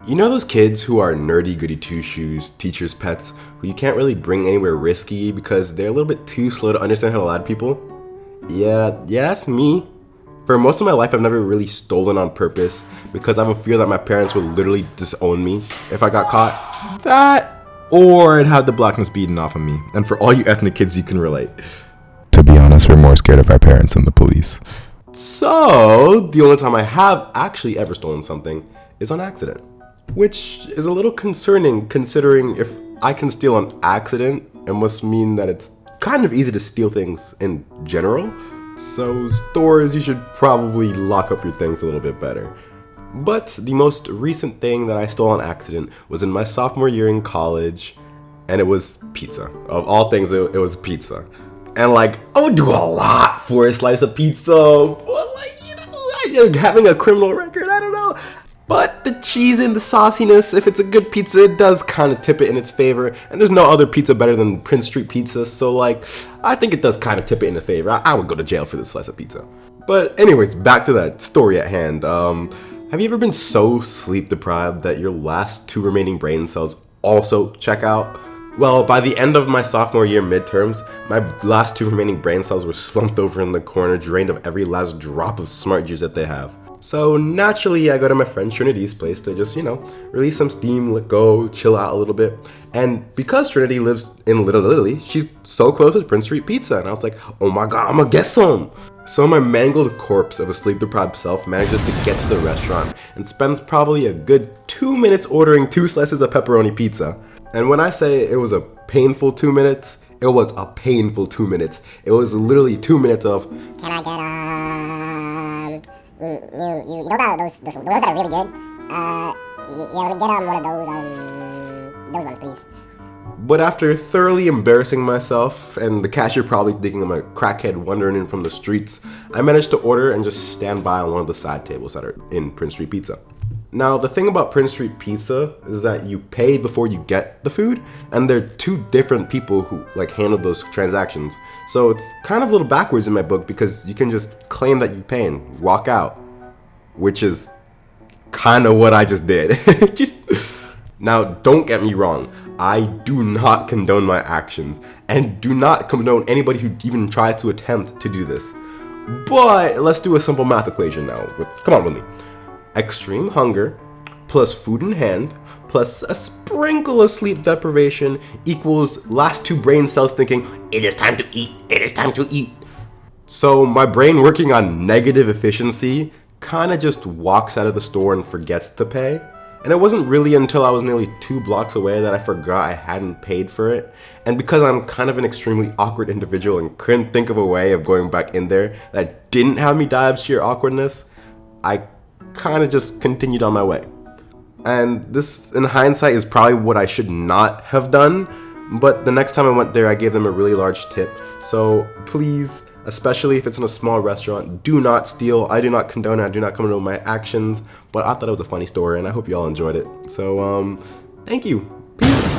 You know those kids who are nerdy goody two-shoes, teachers' pets, who you can't really bring anywhere risky because they're a little bit too slow to understand how to lie to people? Yeah, that's me. For most of my life, I've never really stolen on purpose because I have a fear that my parents would literally disown me if I got caught. That, or I'd have the blackness beaten off of me. And for all you ethnic kids, you can relate. To be honest, we're more scared of our parents than the police. So, the only time I have actually ever stolen something is on accident. Which is a little concerning considering if I can steal on accident, it must mean that it's kind of easy to steal things in general. So stores, you should probably lock up your things a little bit better. But the most recent thing that I stole on accident was in my sophomore year in college, and it was pizza. Of all things, it was pizza. And like, I would do a lot for a slice of pizza, but like, having a criminal record, I don't know. But the cheese and the sauciness, if it's a good pizza, it does kind of tip it in its favor. And there's no other pizza better than Prince Street Pizza, so like, I think it does kind of tip it in the favor. I would go to jail for this slice of pizza. But anyways, back to that story at hand. Have you ever been so sleep deprived that your last 2 remaining brain cells also check out? Well, by the end of my sophomore year midterms, my last 2 remaining brain cells were slumped over in the corner, drained of every last drop of smart juice that they have. So naturally, I go to my friend Trinity's place to just, release some steam, let go, chill out a little bit. And because Trinity lives in Little Italy, she's so close to Prince Street Pizza. And I was like, oh my God, I'm gonna get some. So my mangled corpse of a sleep-deprived self manages to get to the restaurant and spends probably a good 2 minutes ordering 2 slices of pepperoni pizza. And when I say it was a painful 2 minutes, it was a painful 2 minutes. It was literally 2 minutes of, can I get you know that those that are really good? Let me get one of those ones, please. But after thoroughly embarrassing myself, and the cashier probably thinking I'm a crackhead wandering in from the streets, I managed to order and just stand by on one of the side tables that are in Prince Street Pizza. Now, the thing about Prince Street Pizza is that you pay before you get the food, and they're 2 different people who handle those transactions. So it's kind of a little backwards in my book because you can just claim that you pay and walk out, which is kind of what I just did. Now, don't get me wrong. I do not condone my actions and do not condone anybody who even tries to attempt to do this. But let's do a simple math equation now. Come on with me. Extreme hunger plus food in hand plus a sprinkle of sleep deprivation equals last 2 brain cells thinking, it is time to eat, it is time to eat. So my brain working on negative efficiency kind of just walks out of the store and forgets to pay. And it wasn't really until I was nearly 2 blocks away that I forgot I hadn't paid for it. And because I'm kind of an extremely awkward individual and couldn't think of a way of going back in there that didn't have me die of sheer awkwardness, I kind of just continued on my way. And this, in hindsight, is probably what I should not have done. But the next time I went there, I gave them a really large tip. So please, especially if it's in a small restaurant, do not steal. I do not condone it. I do not condone my actions. But I thought it was a funny story, and I hope you all enjoyed it. So, thank you. Peace.